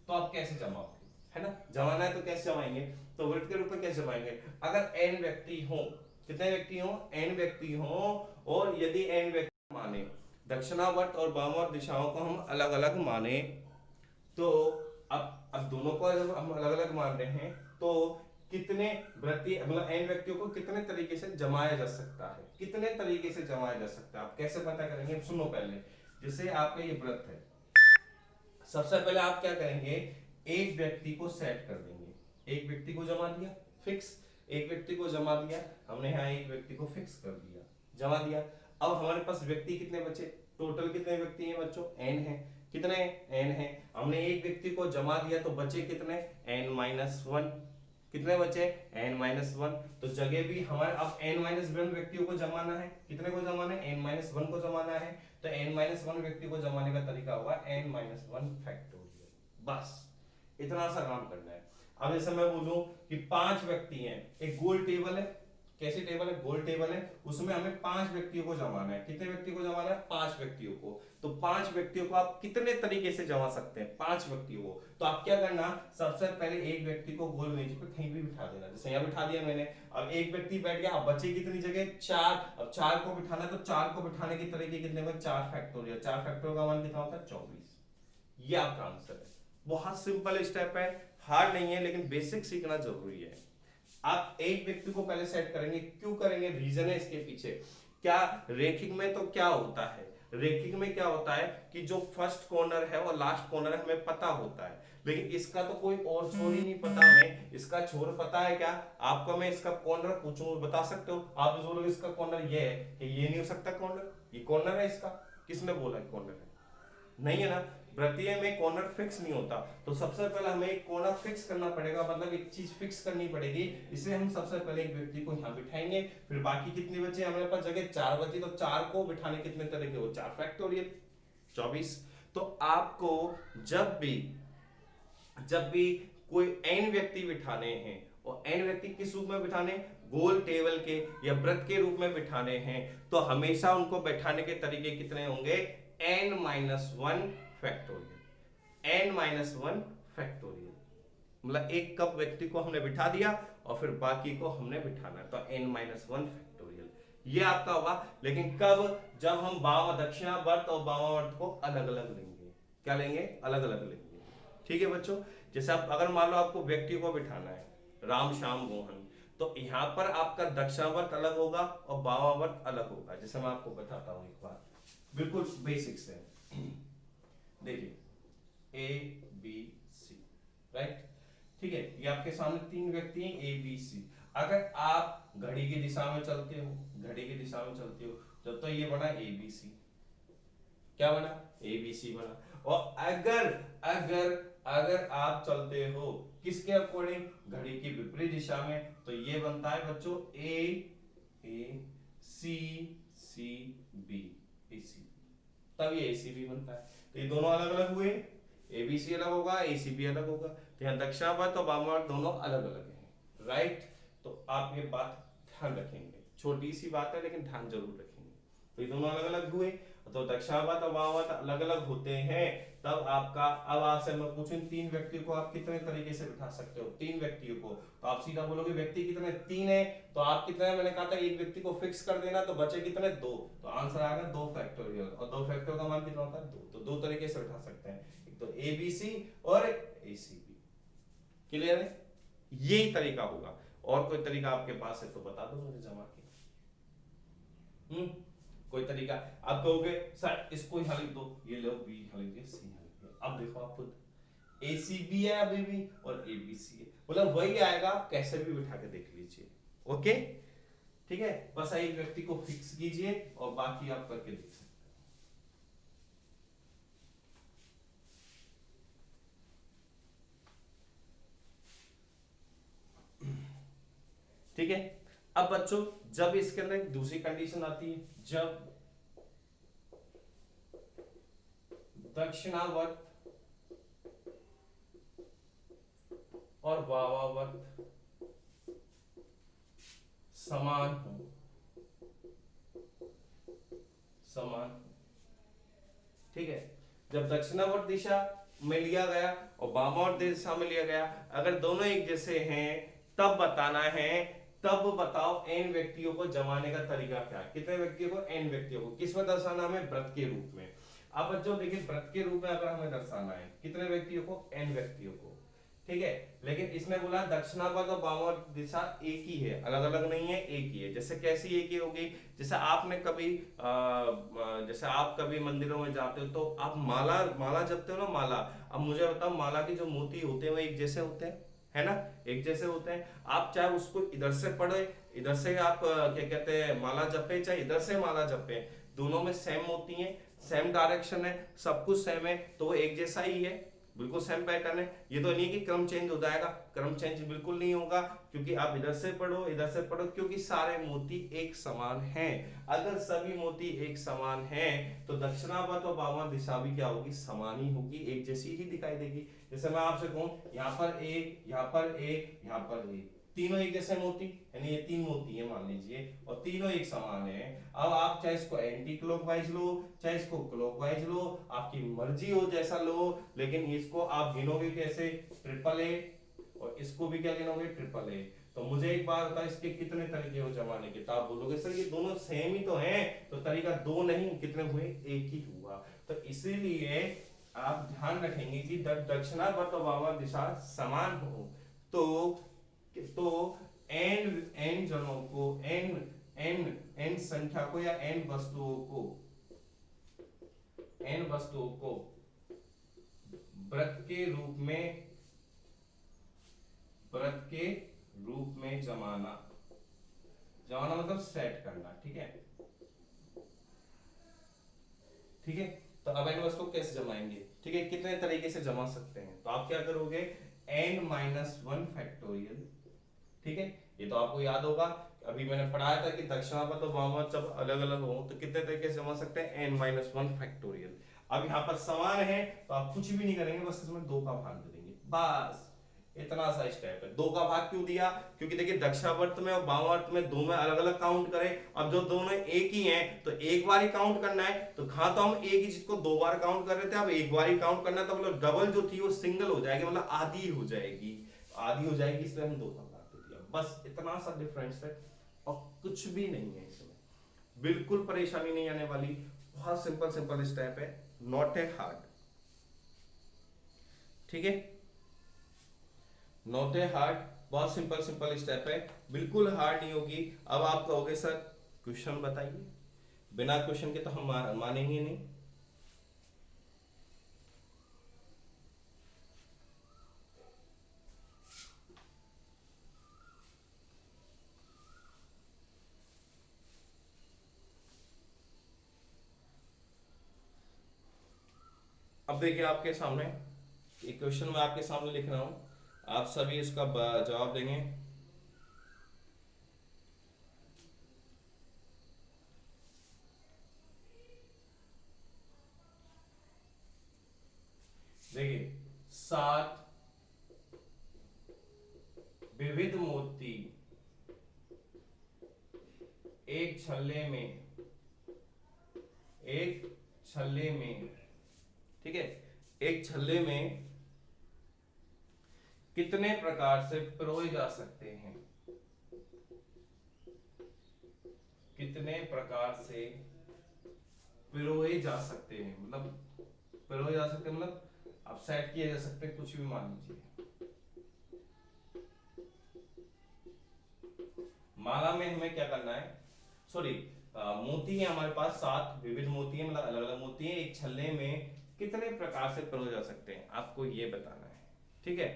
तो आप कैसे जमाओगे, है ना, जमाना है तो कैसे जमाएंगे, तो वृत्त के रूप में कैसे जमाएंगे, अगर n व्यक्ति हो, कितने व्यक्ति हो, n व्यक्ति हो, और यदि n व्यक्ति माने दक्षिणावर्त और वामावर्त दिशाओं को हम अलग अलग माने, तो अब दोनों को जब हम अलग अलग मान रहे हैं, तो कितने व्रतीय मतलब n व्यक्तियों को कितने तरीके से जमाया जा सकता है, कितने तरीके से जमाया जा सकता है, आप कैसे पता करेंगे, सुनो पहले। जैसे आपका ये व्रत है, सबसे पहले आप क्या करेंगे, एक व्यक्ति को सेट कर देंगे, एक व्यक्ति को जमा दिया फिक्स, एक व्यक्ति को जमा दिया हमने, यहाँ एक व्यक्ति को फिक्स कर दिया, जमा दिया। अब हमारे पास व्यक्ति कितने बचे, टोटल कितने व्यक्ति हैं बच्चों, n है, कितने n है, हमने एक व्यक्ति को जमा दिया तो बचे कितने, n-1, कितने बचे n-1, तो जगह भी हमारे अब n-1 व्यक्तियों को जमाना है, कितने को जमाना है, n-1 को जमाना है, तो n-1 व्यक्ति को जमाने का तरीका होगा n-1 फैक्टोरियल, बस इतना सा काम करना है। अब जैसे मैं बोलूं कि 5 व्यक्ति हैं, एक गोल टेबल है, कैसी टेबल है, गोल टेबल है, उसमें हमें 5 व्यक्तियों को जमाना है, कितने व्यक्तियों को जमाना है, 5 व्यक्तियों को, तो 5 व्यक्तियों को आप कितने तरीके से जमा सकते हैं, 5 व्यक्तियों को, तो आप क्या करना, सबसे पहले एक व्यक्ति को गोल मेज पे कहीं भी बिठा देना, जैसे यहाँ बिठा दिया मैंने, अब एक व्यक्ति बैठ गया, अब बचे कितनी जगह, 4, अब 4 को बिठाना, तो 4 को बिठाने के तरीके कितने हुए, 4 फैक्टोरियल, 4 फैक्टोरियल का मान कितना होता है, 24, ये आपका आंसर है। बहुत सिंपल स्टेप है, हार्ड नहीं है, लेकिन बेसिक सीखना जरूरी है। आप एक व्यक्ति को पहले सेट करेंगे, क्यों करेंगे, रीजन है इसके पीछे, क्या रेखिक में तो क्या होता है, रेखिक में क्या होता है कि जो फर्स्ट कॉर्नर है और लास्ट कॉर्नर है हमें पता होता है, लेकिन इसका तो कोई और छोर ही नहीं पता, हमें इसका छोर पता है क्या, आपको मैं इसका कॉर्नर पूछूं बता सकते हो, आप जो बोलोगे इसका कॉर्नर ये है, कि ये नहीं हो सकता कॉर्नर, ये कॉर्नर है इसका, किसने बोला कॉर्नर है, नहीं है ना, वृत्तीय में कॉर्नर फिक्स नहीं होता, तो सबसे पहले हमें एक कॉर्नर फिक्स करना पड़ेगा, मतलब एक चीज फिक्स करनी पड़ेगी। इसलिए हम सबसे पहले एक व्यक्ति को यहाँ बिठाएंगे, फिर बाकी कितनी बची हमारे पास जगह, 4 बची, तो 4 को बिठाने कितने तरीके हो, 4 फैक्टोरियल 24। तो आपको जब भी कोई n व्यक्ति बिठाने हैं, और n व्यक्ति किस रूप में बिठाने, गोल टेबल के या वृत्त के रूप में बिठाने हैं, तो हमेशा उनको बैठाने के तरीके कितने होंगे, n-1 फैक्टोरियल, n-1 फैक्टोरियल। मतलब एक कप व्यक्ति को हमने बिठा दिया और फिर बाकी को हमने बिठाना, तो n-1 फैक्टोरियल ये आपका होगा। लेकिन कब, जब हम दक्षिणावर्त और वामावर्त को अलग अलग लेंगे। क्या लेंगे, अलग अलग लेंगे। ठीक है बच्चों, जैसे आप अगर मान लो आपको व्यक्ति को बिठाना है राम श्याम मोहन, तो यहां पर आपका दक्षिणावर्त अलग होगा और वामावर्त अलग होगा। जैसे मैं आपको बताता हूं एक बार, बिल्कुल बेसिक से। देखिए ए बी सी, राइट, ठीक है, ये आपके सामने 3 व्यक्ति हैं ए बी सी। अगर आप घड़ी की दिशा में चलते हो, घड़ी की दिशा में चलते हो, तब तो ये बना ए बी सी। क्या बना, ए बी सी बना। और अगर अगर अगर आप चलते हो किसके अकॉर्डिंग, घड़ी की विपरीत दिशा में, तो ये बनता है बच्चों ए सी सी बी, ए सी, तब ये एसीबी बनता है। तो ये दोनों अलग अलग हुए, एबीसी अलग होगा, एसीबी अलग होगा। तो यहाँ दक्षिणावर्त और वामावर्त दोनों अलग अलग हैं, राइट। तो आप ये बात ध्यान रखेंगे, छोटी सी बात है लेकिन ध्यान जरूर रखेंगे। तो ये दोनों अलग अलग हुए, तो दक्षिणावर्त और वामावर्त अलग अलग होते हैं। तब आपका, अब आपसे मैं पूछूं 3 व्यक्तियों को आप कितने तरीके से बिठा सकते हो, 3 व्यक्तियों को, तो आप सीधा बोलोगे व्यक्ति कितने, 3 है, तो आप कितने, मैंने कहा था एक व्यक्ति को फिक्स कर देना, तो बचे कितने, 2, तो आंसर आ गया 2 फैक्टोरियल। और 2 फैक्टोरियल का मान कितना होता है, 2, तो 2 तरीके से बिठा सकते हैं, एक तो एबीसी और एसीबी। क्लियर है, यही तरीका होगा। और कोई तरीका आपके पास है तो बता दो मुझे जमा के। कोई तरीका, आप कहोगे सर इसको यहाँ लिख दो, ये लो बी यहाँ लिख दिया, सी यहाँ लिख दिया। अब देखो आप खुद, एसीबी है अभी भी और एबीसी है, मतलब वही आएगा, आप कैसे भी बिठा के देख लीजिए। ओके, ठीक है, बस एक व्यक्ति को फिक्स कीजिए और बाकी आप करके देख सकते हैं। ठीक है, अब बच्चों जब इसके अंदर एक दूसरी कंडीशन आती है, जब दक्षिणावर्त और वामावर्त समान हो, समान, ठीक है, जब दक्षिणावर्त दिशा में लिया गया और वामावर्त दिशा में लिया गया, अगर दोनों एक जैसे हैं, तब बताना है, तब बताओ n व्यक्तियों को जमाने का तरीका क्या है, कितने व्यक्तियों को, n व्यक्तियों को, किसमें दर्शाना हमें, व्रत के रूप में। अब बच्चों देखिए, व्रत के रूप में अगर हमें दर्शाना है कितने व्यक्तियों को, n व्यक्तियों को, ठीक है, लेकिन इसमें बोला दक्षिणावर्त और वामावर्त दिशा एक ही है, अलग अलग नहीं है, एक ही है। जैसे कैसी एक ही होगी, जैसे आपने कभी जैसे आप कभी मंदिरों में जाते हो तो आप माला माला जपते हो ना, माला। अब मुझे बताओ, माला के जो मोती होते हैं वो एक जैसे होते हैं, है ना, एक जैसे होते हैं। आप चाहे उसको इधर से पढ़े, इधर से आप क्या कहते हैं माला जपे, चाहे इधर से माला जपे, दोनों में सेम मोती है, सेम डायरेक्शन है, सब कुछ सेम है, तो वो एक जैसा ही है, बिल्कुल सेम पैटर्न है। ये तो नहीं है कि क्रम चेंज हो जाएगा, क्रम चेंज बिल्कुल नहीं होगा, क्योंकि आप इधर से पढ़ो इधर से पढ़ो, क्योंकि सारे मोती एक समान हैं। अगर सभी मोती एक समान हैं तो दक्षिणावर्त और वामावर्त दिशा भी क्या होगी, समान ही होगी, एक जैसी ही दिखाई देगी। जैसे मैं आपसे कहूं यहाँ पर एक, यहाँ पर एक, यहाँ पर एक, तीनों एक जैसे मोती, यानी ये 3 मोती है मान लीजिए, और तीनों एक समान है। अब आप चाहे इसको एंटी क्लॉकवाइज लो, चाहे इसको क्लॉकवाइज लो, आपकी मर्जी हो जैसा लो, लेकिन इसको आप गिनोगे कैसे, ट्रिपल ए, और इसको भी क्या गिनोगे, ट्रिपल ए। तो मुझे एक बात बताओ, इसके कितने तरीके हो जमाने के, तो आप बोलोगे सर ये दोनों सेम ही तो हैं, तो तरीका 2 नहीं, कितने हुए, एक ही हुआ। तो इसीलिए आप ध्यान रखेंगे कि दक्षिणावर्त और वामावर्त दिशा समान हो, तो एन एन जनों को, एन एन एन संख्या को या एन वस्तुओं को, एन वस्तुओं को व्रत के रूप में, व्रत के रूप में जमाना, जमाना मतलब सेट करना, ठीक है, ठीक है। तो अब एन को कैसे जमाएंगे, ठीक है, कितने तरीके से जमा सकते हैं। तो आप क्या करोगे, n-1 फैक्टोरियल, ठीक है, ये तो आपको याद होगा, अभी मैंने पढ़ाया था कि दक्षिणावर्त और वामावर्त जब अलग अलग हो तो कितने तरीके से जमा सकते हैं, n-1 फैक्टोरियल। अब यहाँ पर समान है तो आप कुछ भी नहीं करेंगे, बस इसमें 2 का भाग दे देंगे, बस इतना सा स्टेप है। 2 का भाग क्यों दिया, क्योंकि देखिए दक्षिणावर्त में और वामावर्त में दो में अलग अलग काउंट करें, अब जो दोनों एक ही हैं तो एक बार ही काउंट करना है, तो हाँ तो हम एक ही चीज को 2 बार काउंट कर रहे थे, अब एक बार ही काउंट करना है, तो मतलब डबल जो थी वो सिंगल हो जाएगी, मतलब आधी हो जाएगी, आधी हो जाएगी, इसलिए हम 2 का भाग दे दिया, बस इतना सा डिफरेंस है और कुछ भी नहीं है इसमें, बिल्कुल परेशानी नहीं आने वाली, बहुत सिंपल सिंपल स्टेप है, नॉट ए हार्ड, ठीक है, नॉट ए हार्ड, बहुत सिंपल सिंपल स्टेप है, बिल्कुल हार्ड नहीं होगी। अब आप कहोगे सर क्वेश्चन बताइए, बिना क्वेश्चन के तो हम मानेंगे नहीं। अब देखिए आपके सामने एक क्वेश्चन मैं आपके सामने लिख रहा हूं, आप सभी इसका जवाब देंगे। देखिए 7 विविध मोती एक छल्ले में, एक छल्ले में, ठीक है, एक छल्ले में कितने प्रकार से पिरोए जा सकते हैं, कितने प्रकार से पिरोए जा सकते हैं, मतलब पिरोए जा सकते हैं मतलब आप सेट किए जा सकते हैं, कुछ भी मान लीजिए। माला में हमें क्या करना है, सॉरी, मोती है हमारे पास 7 विविध मोती है, मतलब अलग अलग मोती है, एक छल्ले में कितने प्रकार से पिरोए जा सकते हैं आपको ये बताना है, ठीक है।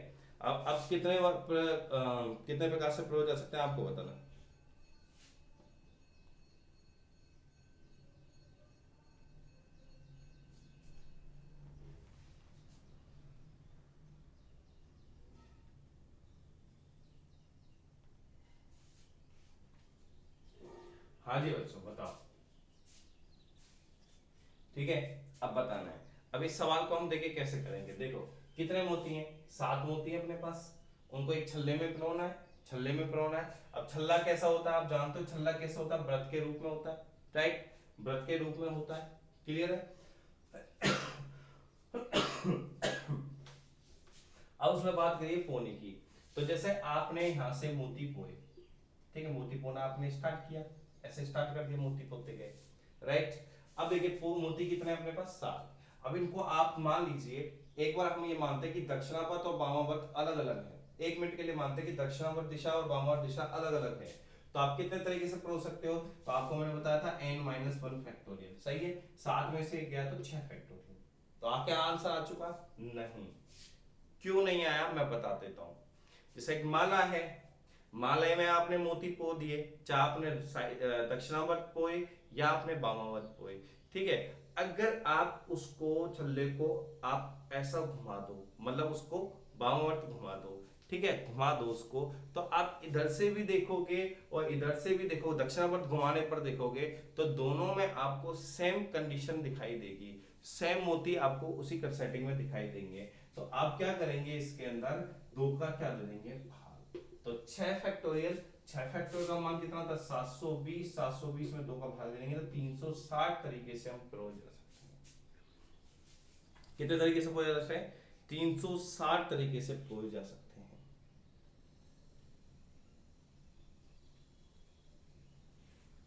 अब कितने प्रकार से पिरोए जा सकते हैं आपको बताना है। हाँ जी बच्चों बताओ, ठीक है, अब बताना है। अब इस सवाल को हम देखिए कैसे करेंगे, देखो कितने मोती हैं, 7 मोती हैं अपने पास, उनको एक छल्ले में पिरोना है, छल्ले में पिरोना है। अब छल्ला कैसा होता है आप जानते हो, छल्ला कैसा होता है, व्रत के रूप में होता है, राइट, व्रत के रूप में होता है, क्लियर है। अब उसमें बात करिए पोने की, तो जैसे आपने यहां से मोती पोए, ठीक है, मोती पोना आपने स्टार्ट किया, ऐसे स्टार्ट कर दिया, मोती पोते गए, राइट। अब देखिए मोती कितने अपने पास 7, अब इनको आप मान लीजिए, एक बार हम ये मानते हैं कि दक्षिणावर्त और वामावर्त अलग अलग है, 1 मिनट के लिए मानते हैं कि दक्षिणावर्त दिशा और वामावर्त दिशा अलग अलग है, तो आप कितने तरीके से प्रो सकते हो, तो आपको मैंने बताया था n-1 फैक्टोरियल, सही है, 7 में से एक गया तो 6 फैक्टोरियल, तो आपके आंसर आ चुका, नहीं, क्यों नहीं आया मैं बता देता हूं। जैसे एक माला है, माले में आपने मोती पो दिए, चाहे आपने दक्षिणावर्त पोए या आपने वामावर्त पोए, ठीक है, अगर आप उसको छल्ले को आप ऐसा घुमा दो, मतलब उसको वामावर्त घुमा दो, ठीक है, घुमा दो उसको, तो आप इधर से भी देखोगे और इधर से भी देखो, दक्षिणावर्त घुमाने पर देखोगे तो दोनों में आपको सेम कंडीशन दिखाई देगी, सेम मोती आपको उसी सेटिंग में दिखाई देंगे, तो आप क्या करेंगे, इसके अंदर 2 का क्या दे देंगे भाग, तो 6 फैक्टोरियल, 6 फैक्टोरियल का मान कितना था 720, 720 में 2 का भाग देंगे तो 360 तरीके से हम प्रोज कर सकते हैं, कितने तरीके से प्रोज जा सकते हैं, 360 तरीके से प्रोज जा सकते हैं,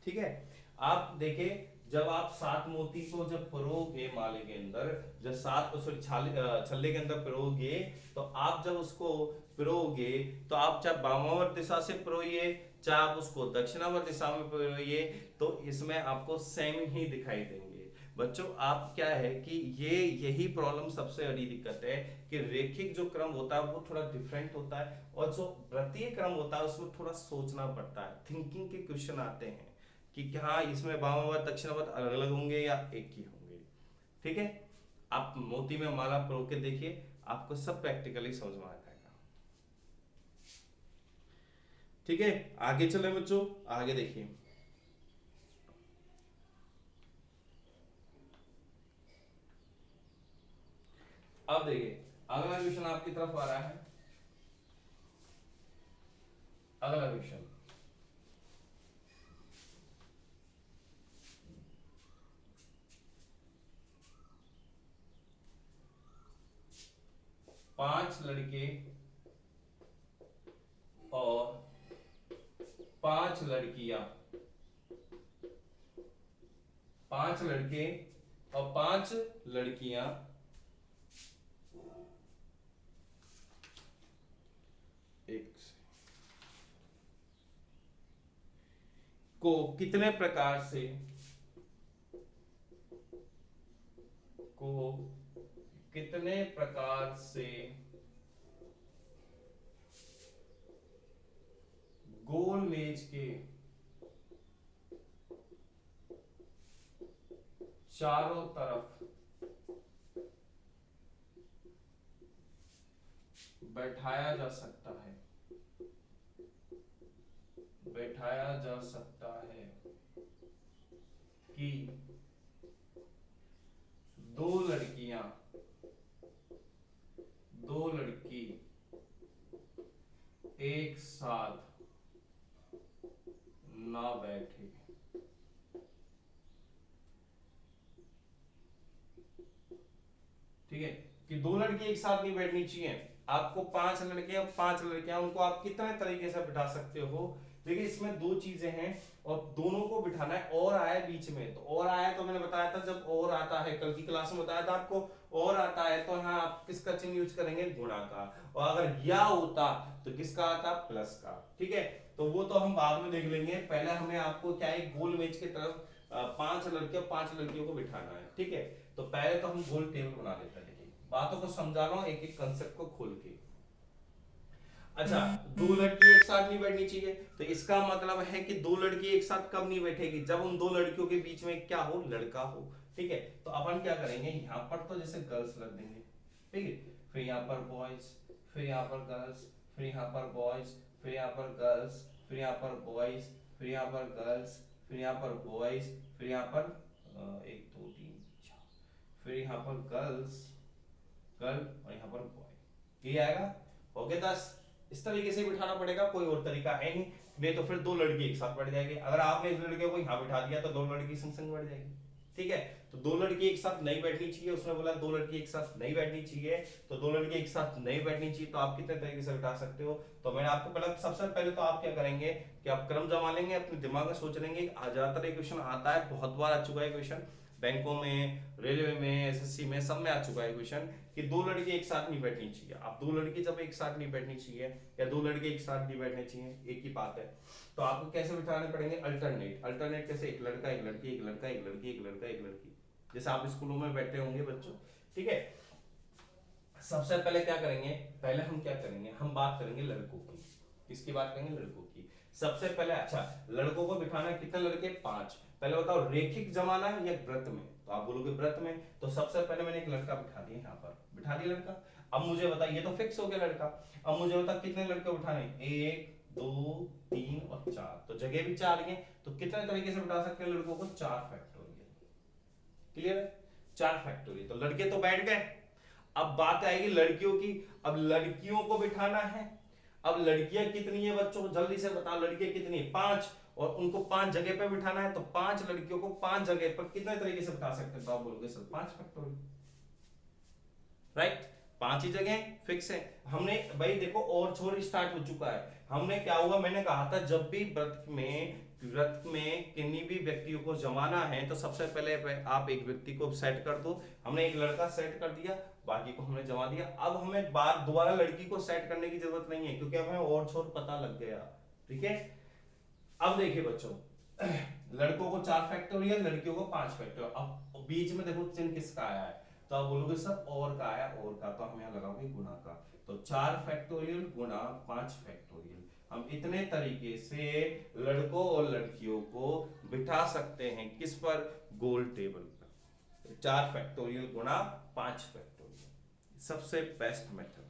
ठीक है। आप देखिए जब आप 7 मोती को जब पिरोगे माले के अंदर, जब 7 सॉरी छल्ले के अंदर पिरोगे, तो आप जब उसको पिरोगे तो आप चाहे वामावर्त दिशा से पिरोइए, चाहे आप उसको दक्षिणावर्त दिशा में पिरोइए, तो इसमें आपको सेम ही दिखाई देंगे। बच्चों आप क्या है कि ये यही प्रॉब्लम सबसे बड़ी दिक्कत है कि रेखिक जो क्रम होता है वो थोड़ा डिफरेंट होता है, और जो वृत्तीय क्रम होता है उसमें थोड़ा सोचना पड़ता है, थिंकिंग के क्वेश्चन आते हैं कि क्या इसमें वामावर्त दक्षिणावर्त अलग अलग होंगे या एक ही होंगे, ठीक है, आप मोती में माला परो के देखिए, आपको सब प्रैक्टिकली समझ में आ जाएगा। ठीक है, आगे चले बच्चों, आगे देखिए। अब देखिए अगला क्वेश्चन आपकी तरफ आ रहा है। अगला क्वेश्चन, 5 लड़के और 5 लड़कियां, 5 लड़के और 5 लड़कियां एक को कितने प्रकार से को कितने प्रकार से गोल मेज के चारों तरफ बैठाया जा सकता है, बैठाया जा सकता है कि दो लड़कियां, दो लड़की एक साथ ना बैठे। ठीक है, कि दो लड़की एक साथ नहीं बैठनी चाहिए। आपको 5 लड़के और 5 लड़कियां, उनको आप कितने तरीके से बिठा सकते हो। देखिए इसमें दो चीजें हैं और दोनों को बिठाना है। और आया बीच में, तो और आया तो मैंने बताया था, जब और आता है कल की क्लास में बताया था आपको, और आता है तो यहाँ आप किसका चिन्ह यूज करेंगे, गुणा का। और अगर या होता तो किसका आता, प्लस का। ठीक है, तो वो तो हम बाद में देख लेंगे, पहले हमें आपको क्या है, गोल मेज की तरफ 5 लड़के और 5 लड़कियों को बिठाना है। ठीक है, तो पहले तो हम गोल टेबल बना लेते हैं। देखिए बातों को समझा रहा हूं एक एक कंसेप्ट को खोल के। अच्छा, दो लड़की एक साथ नहीं बैठनी चाहिए, तो इसका मतलब है कि दो लड़की एक साथ कब नहीं बैठेगी, जब उन दो लड़कियों के बीच में क्या हो, लड़का हो। ठीक है, तो अपन क्या करेंगे, यहां पर तो जैसे गर्ल्स रख देंगे। ठीक है, फिर यहाँ पर बॉयज, फिर यहाँ पर गर्ल्स, फिर यहाँ पर बॉयज, फिर यहाँ पर गर्ल्स, फिर यहाँ पर बॉयज, फिर यहाँ पर गर्ल्स, फिर यहाँ पर बॉयज, फिर यहाँ पर 1 2 3 4, फिर यहाँ पर गर्ल्स, गर्ल और यहाँ पर बॉय। ये आएगा, हो गया 10। इस तरीके से बिठाना पड़ेगा, कोई और तरीका है नहीं तो फिर दो लड़की एक साथ बैठ जाएंगे। अगर आपने इस लड़के को यहाँ बिठा दिया तो दो लड़की संग संग बैठ जाएगी। ठीक है, तो दो लड़की एक साथ नहीं बैठनी चाहिए, उसने बोला दो लड़की एक साथ नहीं बैठनी चाहिए, तो दो लड़की एक साथ नहीं बैठनी चाहिए, तो आप कितने तरीके से बिठा सकते हो। तो मैंने आपको पहले, सबसे पहले तो आप क्या करेंगे कि आप क्रम जमा लेंगे, अपने दिमाग में सोच लेंगे। ज्यादातर क्वेश्चन आता है, बहुत बार आ चुका है क्वेश्चन, बैंकों में, रेलवे में, एसएससी में, सब में आ चुका है क्वेश्चन कि दो लड़की एक साथ नहीं बैठनी चाहिए। अब दो लड़की जब एक साथ नहीं बैठनी चाहिए या दो लड़के एक साथ नहीं बैठने चाहिए, एक ही बात है, तो आपको कैसे बिठाने पड़ेंगे, अल्टरनेट। अल्टरनेट कैसे, एक लड़का एक लड़की, एक लड़का एक लड़की, एक लड़का एक लड़की, जैसे आप स्कूलों में बैठे होंगे बच्चों। ठीक है, सबसे पहले क्या करेंगे, पहले हम क्या करेंगे, हम बात करेंगे लड़कों की। किसकी बात करेंगे, लड़कों की। सबसे पहले, अच्छा लड़कों को बिठाना है, कितने लड़के, 5। पहले बताओ रेखिक जमाना है या व्रत में, तो आप बोलोगे व्रत में, तो सबसे पहले मैंने एक लड़का बिठा दिया, यहाँ पर बिठा दिया लड़का। अब मुझे बता, ये तो फिक्स हो गया लड़का। अब मुझे बता कितने लड़के उठाने, 1 2 3 और 4, तो जगह भी 4 है, तो कितने तरीके से बिठा सकते हैं लड़कों को, 4 फैक्टोरियल। क्लियर है, 4 फैक्टोरियल, तो लड़के तो बैठ गए। अब बात आएगी लड़कियों की। अब लड़कियों को बिठाना है। अब लड़कियां कितनी है बच्चों, जल्दी से बताओ, लड़कियां कितनी है, 5, और उनको 5 जगह पे बिठाना है, तो 5 लड़कियों को 5 जगह पर कितने तरीके से बिठा सकते हैं, तो आप बोलोगे सर 5 फैक्टोरियल। राइट, 5 ही जगह फिक्स है। हमने भाई देखो और छोर स्टार्ट हो चुका है। हमने क्या हुआ, मैंने कहा था जब भी व्रत में किन्हीं भी व्यक्तियों को जमाना है, तो सबसे पहले आप एक व्यक्ति को सेट कर दो। हमने एक लड़का सेट कर दिया, बाकी को हमने जमा दिया। अब हमें बार दोबारा लड़की को सेट करने की जरूरत नहीं है, क्योंकि हमें और छोर पता लग गया। ठीक है, अब देखिए बच्चों, लड़कों को 4 फैक्टोरियल, लड़कियों को 5 फैक्टोरियल। अब बीच में देखो चिन्ह किसका आया है, तो आप बोलोगे सर और का आया, और का, तो हम यहाँ लगाओगे गुणा का। तो 4 फैक्टोरियल गुणा 5 फैक्टोरियल, हम इतने तरीके से लड़कों और लड़कियों को बिठा सकते हैं, किस पर, गोल टेबल पर। 4 फैक्टोरियल गुणा 5 फैक्टोरियल, सबसे बेस्ट मेथड।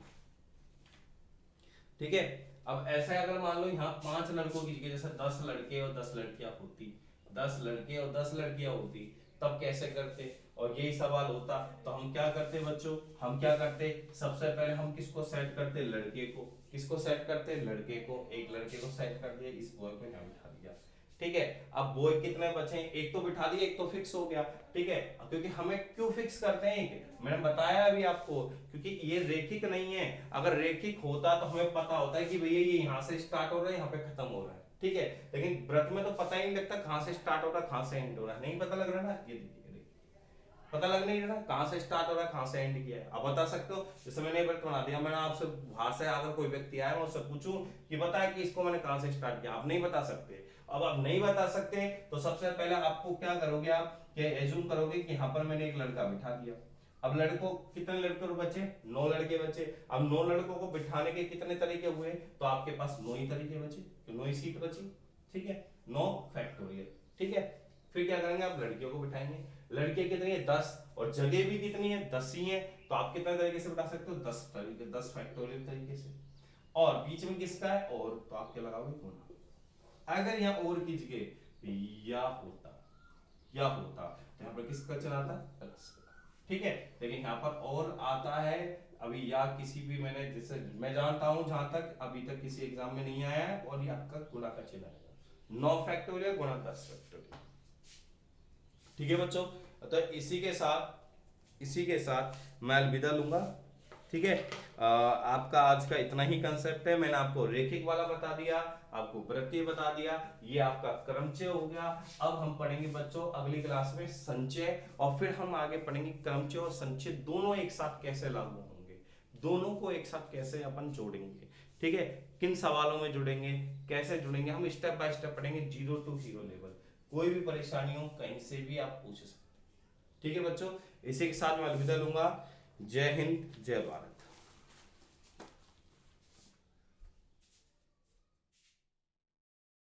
ठीक है, अब ऐसा अगर मान लो यहाँ 5 लड़कों की जगह जैसे 10 लड़के और 10 लड़कियां होती, 10 लड़के और 10 लड़कियां होती, तब कैसे करते, और यही सवाल होता तो हम क्या करते बच्चों, हम क्या करते, सबसे पहले हम किसको सेट करते, लड़के को, किसको सेट करते, लड़के को, एक लड़के को सेट कर दिया, इस बॉय को यहाँ बिठा दिया। ठीक है, अब बॉय कितने बचे, एक तो बिठा दिया, एक तो फिक्स हो गया। ठीक है, क्योंकि हमें क्यों फिक्स करते हैं, एक मैंने बताया अभी आपको, क्योंकि ये रेखिक नहीं है। अगर रेखिक होता तो हमें पता होता है कि भैया ये यहाँ से स्टार्ट हो रहा है, यहाँ पे खत्म हो रहा है। ठीक है, लेकिन व्रत में तो पता ही नहीं लगता कहाँ से स्टार्ट हो रहा है, कहाँ से एंड हो रहा है, नहीं पता लग रहा ना। ये देखिए, पता लग नहीं रहा कहाँ से स्टार्ट हो रहा है, कहाँ से एंड किया है। अब बता सकते हो, जैसे मैंने व्रत बना दिया, मैंने आपसे बाहर से अगर कोई व्यक्ति आया, मैं उससे पूछूं कि बता कि इसको मैंने कहाँ से स्टार्ट किया, आप नहीं बता सकते। अब आप नहीं बता सकते तो सबसे पहले आपको क्या करोगे, आप एज्यूम करोगे कि यहाँ पर मैंने एक लड़का बिठा दिया। अब लड़कों, कितने लड़के बचे, 9 लड़के बचे। अब 9 लड़कों को बिठाने के कितने तरीके हुए, तो आपके पास 9 ही तरीके बचे, तो 9 ही सीट बची। ठीक है, 9 फैक्टोरियल। ठीक है, फिर क्या करेंगे, आप लड़कियों को बिठाएंगे, लड़के कितनी है 10, और जगह भी कितनी है 10 ही है, तो आप कितने तरीके से बता सकते हो, 10 तरीके, 10 फैक्टोरियल तरीके से। और बीच में किसका है, और, तो आप क्या लगाओगे, गुणा। अगर यहाँ और की जगह या होता, या होता, तो यहाँ पर किसका चला था, प्लस का। ठीक है, लेकिन यहाँ पर और आता है, अभी या किसी भी, मैंने जैसे मैं जानता हूं जहां तक अभी तक किसी एग्जाम में नहीं आया है, और ये आपका गुणा का चिन्ह आएगा, 9 फैक्टोरियल गुणा 10 फैक्टोरियल। ठीक है बच्चों, तो इसी के साथ मैं अलविदा लूंगा। ठीक है, आपका आज का इतना ही कंसेप्ट है। मैंने आपको रेखिक वाला बता दिया, आपको वृत्तीय बता दिया, ये आपका क्रमचय हो गया। अब हम पढ़ेंगे बच्चों अगली क्लास में संचय, और फिर हम आगे पढ़ेंगे क्रमचय और संचय दोनों एक साथ कैसे लागू होंगे, दोनों को एक साथ कैसे अपन जोड़ेंगे। ठीक है, किन सवालों में जुड़ेंगे, कैसे जुड़ेंगे, हम स्टेप बाय स्टेप पढ़ेंगे, 0 to हीरो लेवल। कोई भी परेशानी हो कहीं से भी आप पूछ सकते हैं। ठीक है बच्चों, इसी के साथ मैं अलविदा लूंगा। जय हिंद, जय भारत।